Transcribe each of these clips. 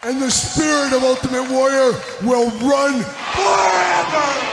And the spirit of Ultimate Warrior will run forever!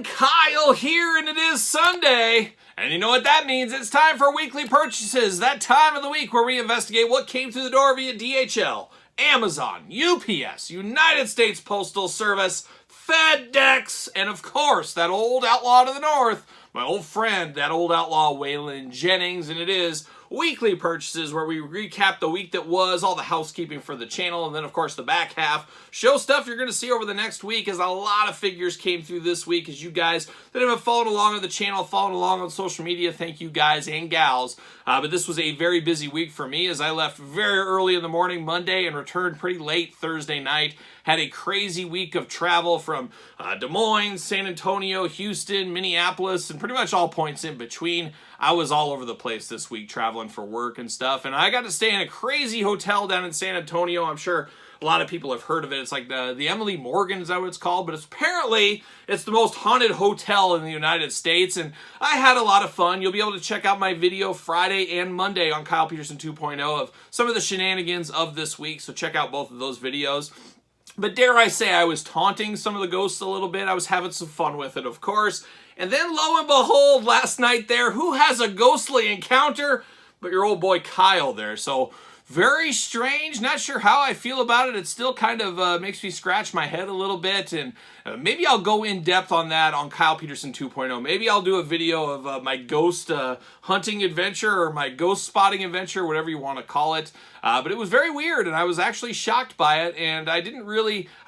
Kyle here, and it is Sunday, and you know what that means. It's time for weekly purchases, that time of the week where we investigate what came through the door via DHL, Amazon, UPS, United States Postal Service, FedEx, and of course, that old outlaw to the north, my old friend, that old outlaw Waylon Jennings, and it is weekly purchases where we recap the week that was, all the housekeeping for the channel, and then of course the back half show stuff you're going to see over the next week, as a lot of figures came through this week. As you guys that have been following along on the channel, following along on social media, thank you guys and gals. But this was a very busy week for me, as I left very early in the morning Monday and returned pretty late Thursday night. Had a crazy week of travel from Des Moines, San Antonio, Houston, Minneapolis, and pretty much all points in between. I was all over the place this week traveling for work and stuff, and I got to stay in a crazy hotel down in San Antonio. I'm sure a lot of people have heard of it. It's like the Emily Morgan, is that what it's called? But apparently it's the most haunted hotel in the United States, and I had a lot of fun. You'll be able to check out my video Friday and Monday on Kyle Peterson 2.0 of some of the shenanigans of this week, so check out both of those videos. But dare I say, I was taunting some of the ghosts a little bit. I was having some fun with it, of course. And then, lo and behold, last night there, who has a ghostly encounter but your old boy Kyle there? So, very strange. Not sure how I feel about it. It still kind of makes me scratch my head a little bit. And maybe I'll go in depth on that on Kyle Peterson 2.0. Maybe I'll do a video of my ghost hunting adventure, or my ghost spotting adventure, whatever you want to call it. But it was very weird, and I was actually shocked by it, and I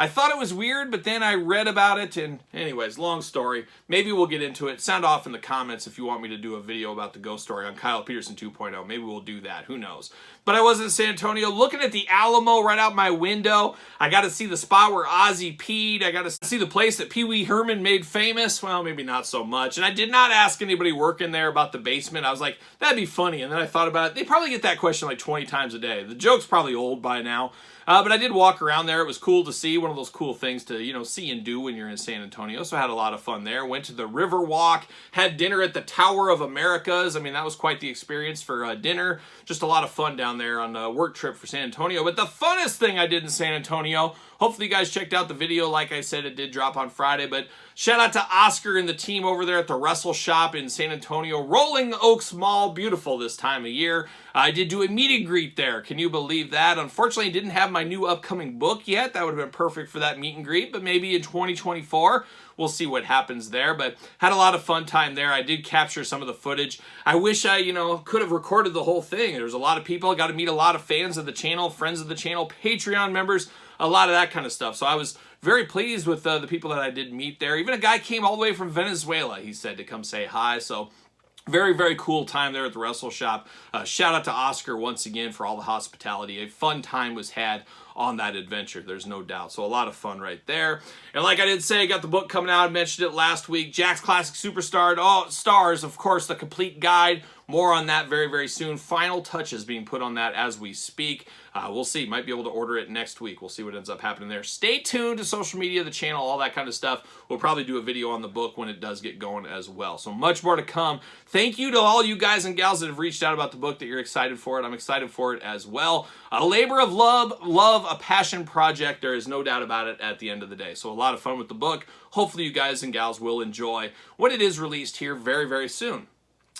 thought it was weird, but then I read about it, and anyways, long story. Maybe we'll get into it. Sound off in the comments if you want me to do a video about the ghost story on Kyle Peterson 2.0. Maybe we'll do that. Who knows? But I was in San Antonio looking at the Alamo right out my window. I got to see the spot where Ozzy peed. I got to see the place that Pee Wee Herman made famous. Well, maybe not so much. And I did not ask anybody working there about the basement. I was like, that'd be funny. And then I thought about it. They probably get that question like 20 times a day. The joke's probably old by now. But I did walk around there. It was cool to see. One of those cool things to, see and do when you're in San Antonio. So I had a lot of fun there. Went to the River Walk. Had dinner at the Tower of Americas. I mean, that was quite the experience for dinner. Just a lot of fun down there on a work trip for San Antonio. But the funnest thing I did in San Antonio, hopefully you guys checked out the video. Like I said, it did drop on Friday. But shout out to Oscar and the team over there at the Wrestle Shop in San Antonio. Rolling Oaks Mall. Beautiful this time of year. I did do a meet and greet there. Can you believe that? Unfortunately, I didn't have my new upcoming book yet. That would have been perfect for that meet and greet. But maybe in 2024, we'll see what happens there. But had a lot of fun time there. I did capture some of the footage. I wish I, could have recorded the whole thing. There was a lot of people. I got to meet a lot of fans of the channel, friends of the channel, Patreon members, a lot of that kind of stuff. So I was very pleased with the people that I did meet there. Even a guy came all the way from Venezuela, he said, to come say hi. So very, very cool time there at the Wrestle Shop. Shout out to Oscar once again for all the hospitality. A fun time was had on that adventure, there's no doubt. So a lot of fun right there. And like I did say, I got the book coming out. I mentioned it last week. Jack's Classic Superstar Stars, of course, the complete guide. More on that very, very soon. Final touches being put on that as we speak. We'll see. Might be able to order it next week. We'll see what ends up happening there. Stay tuned to social media, the channel, all that kind of stuff. We'll probably do a video on the book when it does get going as well. So much more to come. Thank you to all you guys and gals that have reached out about the book, that you're excited for it. I'm excited for it as well. A labor of love, a passion project. There is no doubt about it at the end of the day. So a lot of fun with the book. Hopefully you guys and gals will enjoy when it is released here very, very soon.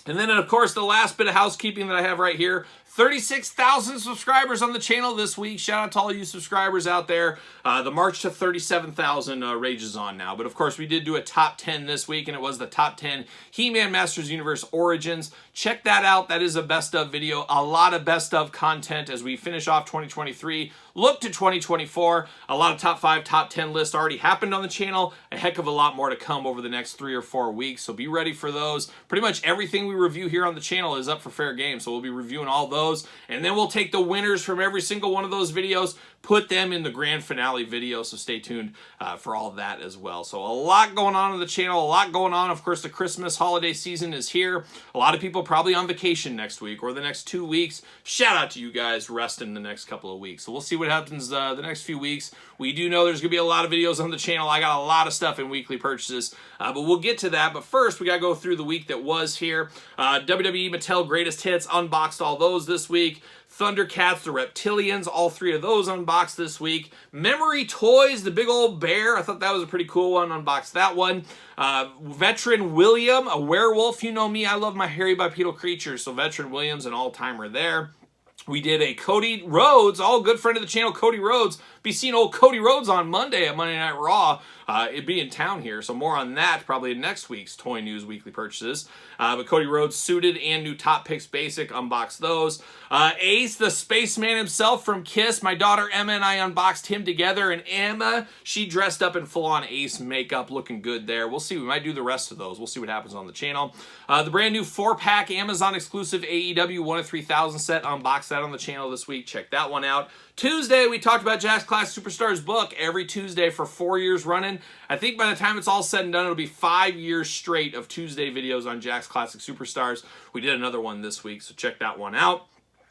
And then, of course, the last bit of housekeeping that I have right here, 36,000 subscribers on the channel this week. Shout out to all you subscribers out there. The march to 37,000 rages on now. But, of course, we did do a top 10 this week, and it was the top 10 He-Man Masters Universe Origins. Check that out. That is a best of video. A lot of best of content as we finish off 2023. Look to 2024. A lot of top 5, top 10 lists already happened on the channel. A heck of a lot more to come over the next 3 or 4 weeks. So be ready for those. Pretty much everything we review here on the channel is up for fair game. So we'll be reviewing all those. And then we'll take the winners from every single one of those videos, put them in the grand finale video, so stay tuned for all that as well. So a lot going on the channel, a lot going on. Of course, the Christmas holiday season is here. A lot of people probably on vacation next week or the next 2 weeks. Shout out to you guys resting the next couple of weeks. So we'll see what happens the next few weeks. We do know there's going to be a lot of videos on the channel. I got a lot of stuff in weekly purchases, but we'll get to that. But first, we got to go through the week that was here. WWE Mattel Greatest Hits, unboxed all those this week. Thundercats, the Reptilians, all 3 of those unboxed this week. Memory Toys, the big old bear, I thought that was a pretty cool one, unboxed that one. Veteran William, a werewolf, you know me, I love my hairy bipedal creatures, so Veteran William's an all-timer there. We did a Cody Rhodes, all good friend of the channel, Cody Rhodes. Be seeing old Cody Rhodes on Monday at Monday Night Raw. It'd be in town here, so more on that probably in next week's Toy News Weekly Purchases. But Cody Rhodes suited and new Top Picks Basic, unboxed those. Ace, the spaceman himself from Kiss. My daughter Emma and I unboxed him together, and Emma, she dressed up in full-on Ace makeup, looking good there. We'll see. We might do the rest of those. We'll see what happens on the channel. The brand new 4-pack Amazon exclusive AEW 1 of 3000 set, unboxed that on the channel this week. Check that one out. Tuesday, we talked about Jack's Classic Superstars book every Tuesday for 4 years running. I think by the time it's all said and done, it'll be 5 years straight of Tuesday videos on Jack's Classic Superstars. We did another one this week, so check that one out.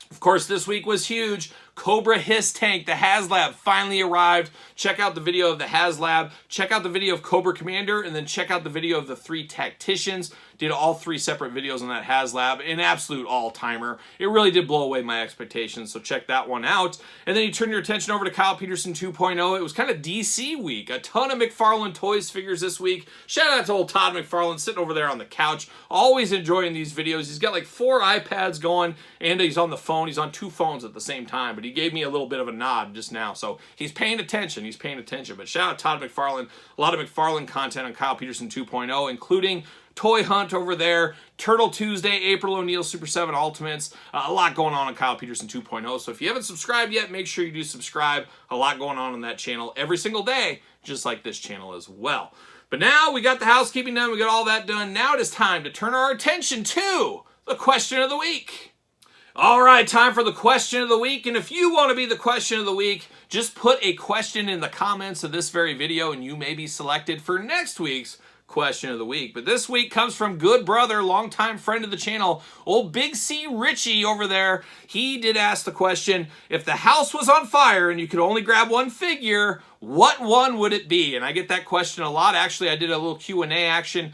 Of course, this week was huge. Cobra Hiss Tank, the HasLab, finally arrived. Check out the video of the HasLab. Check out the video of Cobra Commander, and then check out the video of the 3 tacticians. Did all 3 separate videos on that HasLab. An absolute all-timer. It really did blow away my expectations, so check that one out. And then you turn your attention over to Kyle Peterson 2.0. It was kind of DC week. A ton of McFarlane Toys figures this week. Shout out to old Todd McFarlane sitting over there on the couch. Always enjoying these videos. He's got like 4 iPads going, and he's on the phone. He's on 2 phones at the same time, but he gave me a little bit of a nod just now, so he's paying attention. He's paying attention. But shout out Todd McFarlane. A lot of McFarlane content on Kyle Peterson 2.0, including Toy Hunt over there, Turtle Tuesday, April O'Neil Super 7 Ultimates. A lot going on Kyle Peterson 2.0. So if you haven't subscribed yet, make sure you do subscribe. A lot going on that channel every single day, just like this channel as well. But now we got the housekeeping done. We got all that done. Now it is time to turn our attention to the question of the week. All right, time for the question of the week. And if you want to be the question of the week, just put a question in the comments of this very video and you may be selected for next week's question of the week. But this week comes from good brother, longtime friend of the channel, old Big C Richie over there. He did ask the question, if the house was on fire and you could only grab one figure, what one would it be? And I get that question a lot. Actually, I did a little Q&A action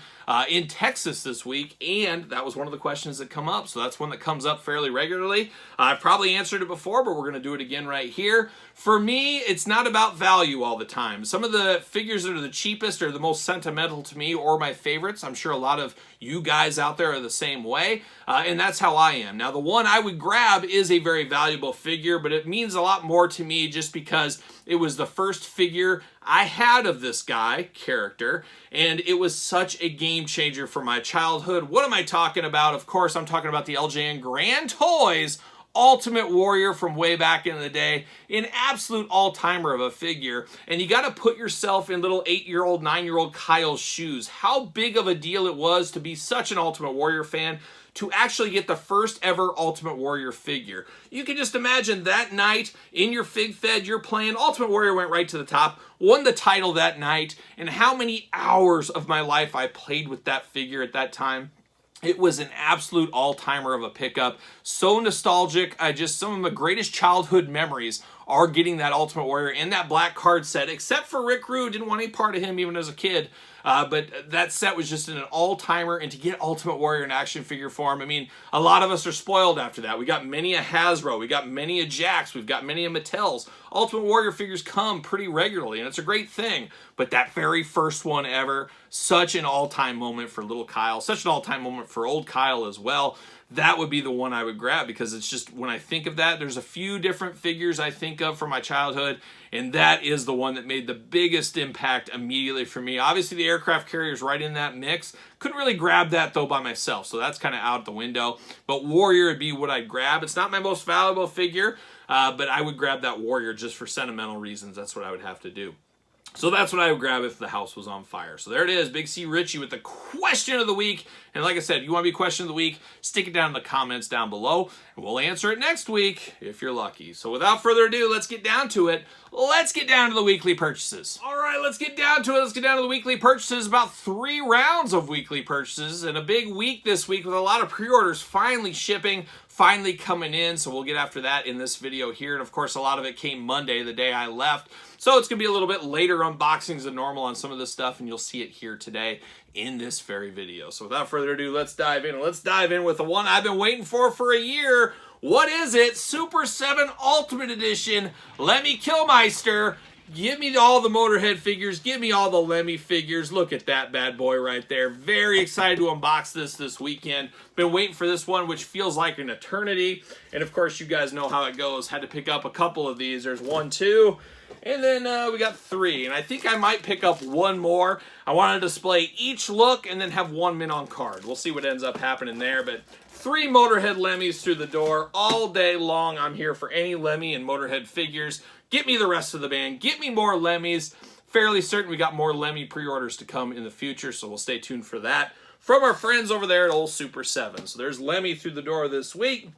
in Texas this week, and that was one of the questions that come up. So that's one that comes up fairly regularly. I've probably answered it before, but we're going to do it again right here. For me, it's not about value all the time. Some of the figures that are the cheapest are the most sentimental to me, or my favorites. I'm sure a lot of you guys out there are the same way, and that's how I am. Now, the one I would grab is a very valuable figure, but it means a lot more to me just because it was the first figure I had of this guy, character, and it was such a game changer for my childhood. What am I talking about? Of course, I'm talking about the LJN Grand Toys Ultimate Warrior from way back in the day. An absolute all-timer of a figure. And you got to put yourself in little 8-year-old, 9-year-old Kyle's shoes. How big of a deal it was to be such an Ultimate Warrior fan, to actually get the first ever Ultimate Warrior figure. You can just imagine that night in your Fig Fed, you're playing, Ultimate Warrior went right to the top, won the title that night, and how many hours of my life I played with that figure at that time. It was an absolute all-timer of a pickup. So nostalgic. Some of my greatest childhood memories are getting that Ultimate Warrior and that black card set, except for Rick Rude. Didn't want any part of him even as a kid. But that set was just an all-timer, and to get Ultimate Warrior in action figure form, I mean, a lot of us are spoiled after that. We got many a Hasbro, we got many a Jakks, we've got many a Mattels. Ultimate Warrior figures come pretty regularly, and it's a great thing. But that very first one ever, such an all-time moment for little Kyle, such an all-time moment for old Kyle as well. That would be the one I would grab, because it's just, when I think of that, there's a few different figures I think of from my childhood, and that is the one that made the biggest impact immediately for me. Obviously, the aircraft carrier is right in that mix. Couldn't really grab that, though, by myself, so that's kind of out the window. But Warrior would be what I'd grab. It's not my most valuable figure, but I would grab that Warrior just for sentimental reasons. That's what I would have to do. So that's what I would grab if the house was on fire. So there it is, Big C Richie with the question of the week. And like I said, you want to be question of the week, stick it down in the comments down below, and we'll answer it next week if you're lucky. So without further ado, let's get down to it. Let's get down to the weekly purchases. All right, let's get down to it. Let's get down to the weekly purchases. About 3 rounds of weekly purchases and a big week this week with a lot of pre-orders finally shipping, finally coming in. So we'll get after that in this video here. And of course, a lot of it came Monday, the day I left. So it's going to be a little bit later unboxings than normal on some of this stuff, and you'll see it here today in this very video. So without further ado, let's dive in. Let's dive in with the one I've been waiting for a year. What is it? Super 7 Ultimate Edition Lemmy Killmeister. Give me all the Motorhead figures. Give me all the Lemmy figures. Look at that bad boy right there. Very excited to unbox this weekend. Been waiting for this one, which feels like an eternity. And of course, you guys know how it goes. Had to pick up a couple of these. There's 1, 2, and then we got 3. And I think I might pick up 1 more. I want to display each look and then have 1 mint on card. We'll see what ends up happening there. But 3 Motorhead Lemmys through the door all day long. I'm here for any Lemmy and Motorhead figures. Get me the rest of the band. Get me more Lemmys. Fairly certain we got more Lemmy pre-orders to come in the future, so we'll stay tuned for that. From our friends over there at Old Super 7. So there's Lemmy through the door this week.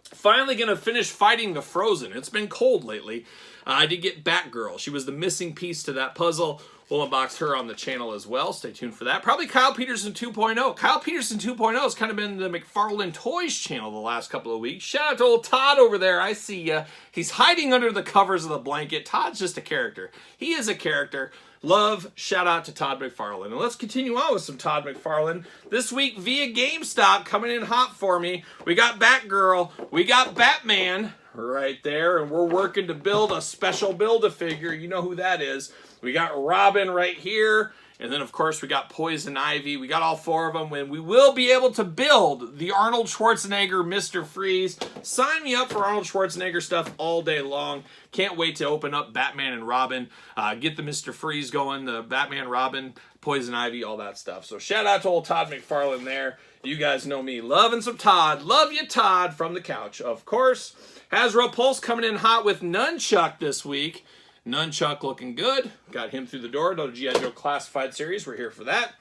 Finally going to finish fighting the Frozen. It's been cold lately. I did get Batgirl. She was the missing piece to that puzzle. We'll unbox her on the channel as well. Stay tuned for that. Probably Kyle Peterson 2.0. Kyle Peterson 2.0 has kind of been the McFarlane Toys channel the last couple of weeks. Shout out to old Todd over there. I see ya. He's hiding under the covers of the blanket. Todd's just a character. He is a character. Love, shout out to Todd McFarlane. And let's continue on with some Todd McFarlane. This week via GameStop, coming in hot for me. We got Batgirl. We got Batman right there. And we're working to build a special Build-A-Figure. You know who that is. We got Robin right here. And then, of course, we got Poison Ivy. We got all 4 of them. And we will be able to build the Arnold Schwarzenegger Mr. Freeze. Sign me up for Arnold Schwarzenegger stuff all day long. Can't wait to open up Batman and Robin. Get the Mr. Freeze going, the Batman, Robin, Poison Ivy, all that stuff. So shout out to old Todd McFarlane there. You guys know me. Loving some Todd. Love you, Todd, from the couch. Of course, Hasbro Pulse coming in hot with Nunchuck this week. Nunchuck looking good. Got him through the door. Another G.I. Joe Classified series. We're here for that.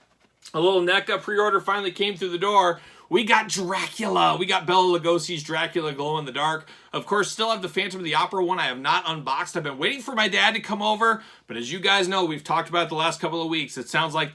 A little NECA pre-order finally came through the door. We got Dracula. We got Bela Lugosi's Dracula Glow in the Dark. Of course, still have the Phantom of the Opera one I have not unboxed. I've been waiting for my dad to come over. But as you guys know, we've talked about it the last couple of weeks. It sounds like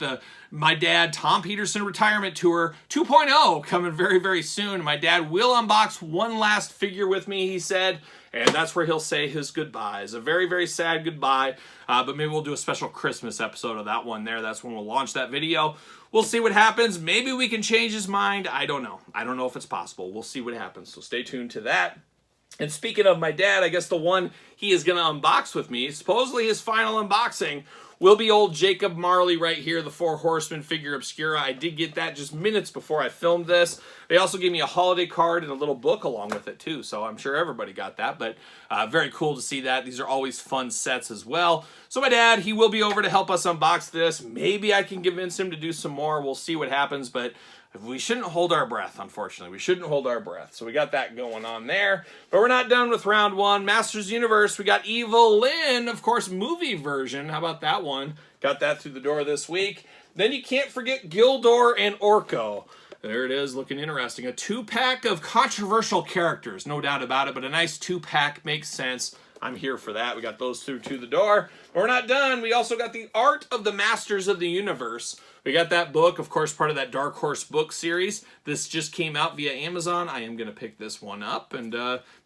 my dad, Tom Peterson Retirement Tour 2.0 coming very, very soon. My dad will unbox one last figure with me, he said. And that's where he'll say his goodbyes. A very, very sad goodbye. But maybe we'll do a special Christmas episode of that one there. That's when we'll launch that video. We'll see what happens. Maybe we can change his mind. I don't know. I don't know if it's possible. We'll see what happens. So stay tuned to that. And speaking of my dad, I guess the one he is going to unbox with me, supposedly his final unboxing, will be old Jacob Marley right here, the 4 Horsemen figure Obscura. I did get that just minutes before I filmed this. They also gave me a holiday card and a little book along with it too, so I'm sure everybody got that, but very cool to see that. These are always fun sets as well. So my dad, he will be over to help us unbox this. Maybe I can convince him to do some more. We'll see what happens, but we shouldn't hold our breath, unfortunately. We shouldn't hold our breath. So we got that going on there. But we're not done with round 1. Masters Universe, we got Evelyn, of course, movie version. How about that one? Got that through the door this week. Then you can't forget Gildor and Orko. There it is, looking interesting. A 2-pack of controversial characters, no doubt about it, but a nice 2-pack makes sense. I'm here for that. We got those through to the door. But we're not done. We also got the Art of the Masters of the Universe. We got that book, of course, part of that Dark Horse book series. This just came out via Amazon. I am going to pick this one up, and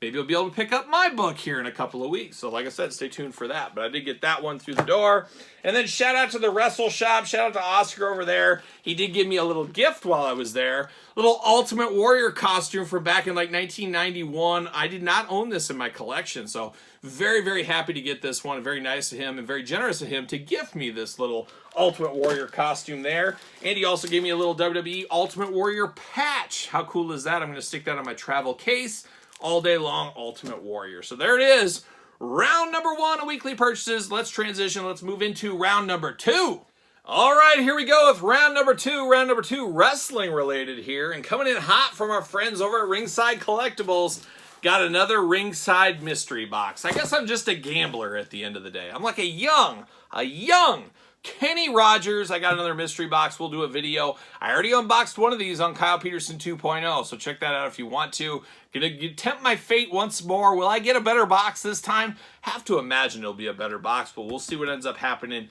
maybe you'll be able to pick up my book here in a couple of weeks. So like I said, stay tuned for that. But I did get that one through the door. And then shout out to the Wrestle Shop. Shout out to Oscar over there. He did give me a little gift while I was there. Little Ultimate Warrior costume from back in like 1991. I did not own this in my collection, so very, very happy to get this one. Very nice of him and very generous of him to gift me this little Ultimate Warrior costume there. And he also gave me a little WWE Ultimate Warrior patch. How cool is that? I'm going to stick that on my travel case all day long. Ultimate Warrior. So there it is. Round number 1 of weekly purchases. Let's transition. Let's move into round number 2. All right, here we go with round number 2. Round number 2, wrestling related here. And coming in hot from our friends over at Ringside Collectibles, got another Ringside mystery box. I guess I'm just a gambler at the end of the day. I'm like a young a young Kenny Rogers. I got another mystery box. We'll do a video. I already unboxed one of these on Kyle Peterson 2.0, so check that out if you want to. Gonna tempt my fate once more. Will I get a better box this time? Have to imagine it'll be a better box, but we'll see what ends up happening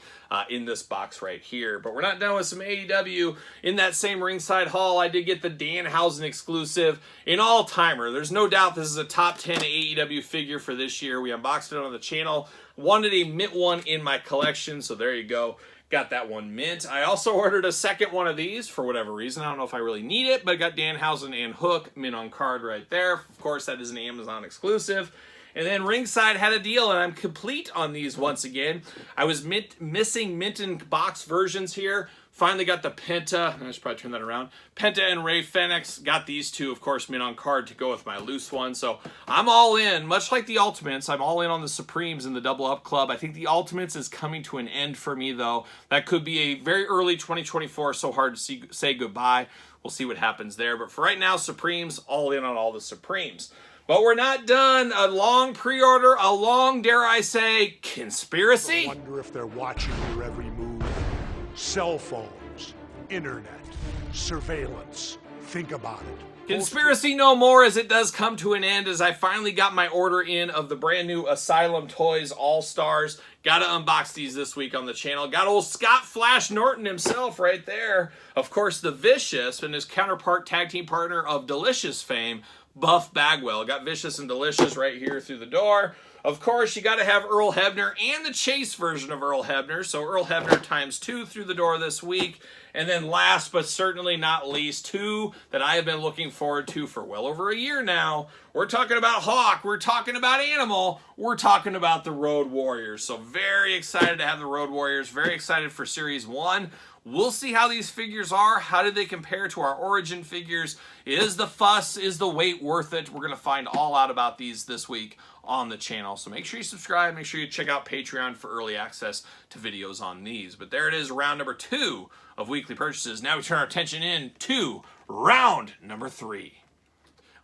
in this box right here. But we're not done with some AEW. In that same ringside haul, I did get the Danhausen exclusive, an all-timer. There's no doubt this is a top 10 AEW figure for this year. We unboxed it on the channel. Wanted a mint one in my collection, so there you go. Got that one mint. I also ordered a second one of these for whatever reason. I don't know if I really need it, but I got Danhausen and Hook mint on card right there. Of course, that is an Amazon exclusive. And then Ringside had a deal, and I'm complete on these once again. I was missing mint and box versions here. Finally got the Penta. I should probably turn that around. Penta and Ray Fenix. Got these two, of course, mint on card to go with my loose one. So I'm all in. Much like the Ultimates, I'm all in on the Supremes in the Double Up Club. I think the Ultimates is coming to an end for me, though. That could be a very early 2024. So hard to say goodbye. We'll see what happens there. But for right now, Supremes, all in on all the Supremes. But we're not done. A long pre-order, a long, dare I say, conspiracy? I wonder if they're watching your every move. Cell phones, internet, surveillance. Think about it. Conspiracy no more, as it does come to an end, as I finally got my order in of the brand new Asylum Toys All-Stars. Gotta unbox these this week on the channel. Got old Scott Flash Norton himself right there. Of course, the Vicious and his counterpart, tag team partner of Delicious fame, Buff Bagwell. Got Vicious and Delicious right here through the door. Of course, you got to have Earl Hebner and the Chase version of Earl Hebner. So Earl Hebner ×2 through the door this week. And then last but certainly not least, two that I have been looking forward to for well over a year now. We're talking about Hawk. We're talking about Animal. We're talking about the Road Warriors. So very excited to have the Road Warriors. Very excited for Series 1. We'll see how these figures are. How do they compare to our Origin figures? Is the fuss, is the wait worth it? We're going to find all out about these this week on the channel. So make sure you subscribe. Make sure you check out Patreon for early access to videos on these. But there it is, round number 2 of weekly purchases. Now we turn our attention in to round number 3.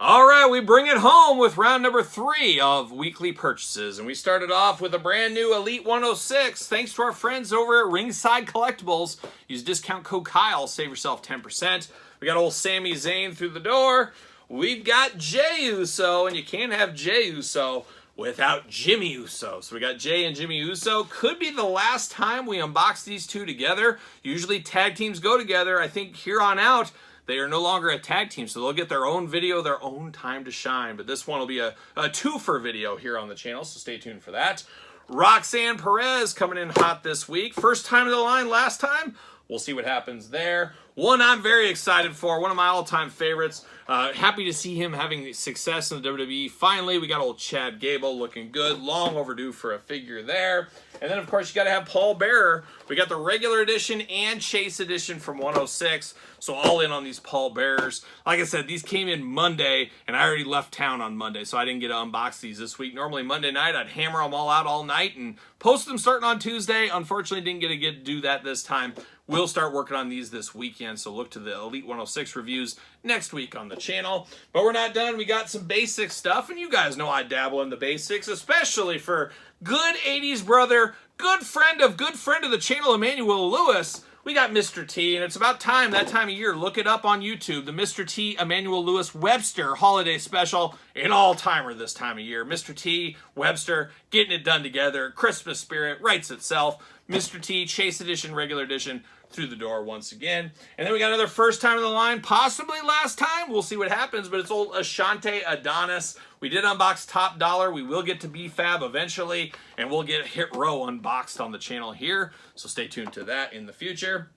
All right, we bring it home with round number 3 of weekly purchases. And we started off with a brand new Elite 106. Thanks to our friends over at Ringside Collectibles. Use discount code Kyle, save yourself 10%. We got old Sami Zayn through the door. We've got Jey Uso, and you can't have Jey Uso without Jimmy Uso. So we got Jey and Jimmy Uso. Could be the last time we unbox these two together. Usually tag teams go together. I think here on out, they are no longer a tag team, so they'll get their own video, their own time to shine. But this one will be a twofer video here on the channel, so stay tuned for that. Roxanne Perez coming in hot this week. First time of the line last time. We'll see what happens there. One I'm very excited for, one of my all-time favorites. Happy to see him having success in the WWE. Finally, we got old Chad Gable looking good. Long overdue for a figure there. And then, of course, you got to have Paul Bearer. We got the regular edition and Chase edition from 106. So all in on these Paul Bearers. Like I said, these came in Monday, and I already left town on Monday, so I didn't get to unbox these this week. Normally Monday night, I'd hammer them all out all night and post them starting on Tuesday. Unfortunately, didn't get to do that this time. We'll start working on these this weekend, so look to the Elite 106 reviews next week on the channel. But we're not done. We got some basic stuff, and you guys know I dabble in the basics, especially for good 80s brother, good friend of the channel, Emmanuel Lewis. We got Mr. T, and it's about time, that time of year. Look it up on YouTube. The Mr. T Emmanuel Lewis Webster Holiday Special, an all-timer this time of year. Mr. T, Webster, getting it done together. Christmas spirit writes itself. Mr. T, Chase Edition, Regular Edition, through the door once again. And then we got another first time in the line, possibly last time. We'll see what happens, but it's old Ashante Adonis. We did unbox Top Dollar. We will get to BFAB eventually, and we'll get Hit Row unboxed on the channel here. So stay tuned to that in the future.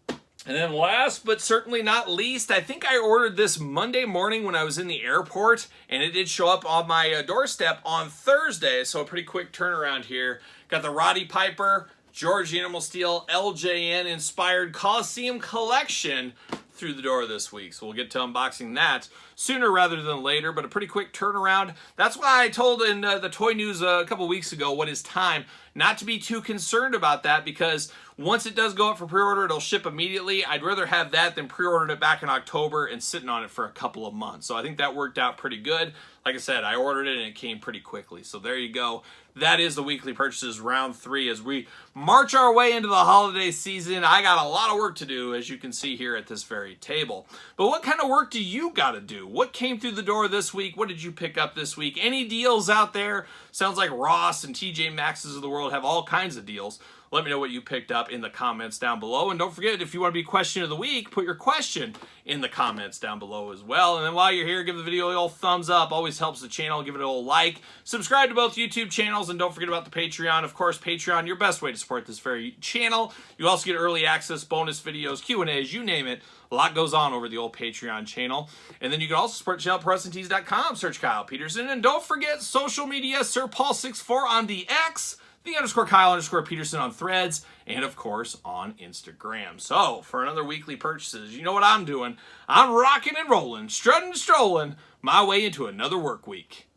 And then last but certainly not least, I think I ordered this Monday morning when I was in the airport, and it did show up on my doorstep on Thursday. So a pretty quick turnaround here. Got the Roddy Piper, George Animal Steel, LJN inspired Coliseum collection through the door this week. So we'll get to unboxing that sooner rather than later, but a pretty quick turnaround. That's why I told in the Toy News a couple weeks ago what is time. not to be too concerned about that, because once it does go up for pre-order, it'll ship immediately. I'd rather have that than pre-ordered it back in October and sitting on it for a couple of months. So I think that worked out pretty good. Like I said, I ordered it and it came pretty quickly. So there you go. That is the weekly purchases round 3 as we march our way into the holiday season. I got a lot of work to do, as you can see here at this very table. But what kind of work do you got to do? What came through the door this week? What did you pick up this week? Any deals out there? Sounds like Ross and TJ Maxx's of the world have all kinds of deals. Let me know what you picked up in the comments down below. And don't forget, if you want to be question of the week, put your question in the comments down below as well. And then while you're here, give the video a little thumbs up. Always helps the channel. Give it a little like. Subscribe to both YouTube channels. And don't forget about the Patreon. Of course, Patreon, your best way to support this very channel. You also get early access, bonus videos, Q&As, you name it. A lot goes on over the old Patreon channel. And then you can also support the channel at ProWrestlingTees.com. Search Kyle Peterson. And don't forget social media, SirPaul64 on the X. The _Kyle_Peterson on Threads, and of course on Instagram. So, for another weekly purchases, you know what I'm doing. I'm rocking and rolling, strutting and strolling my way into another work week.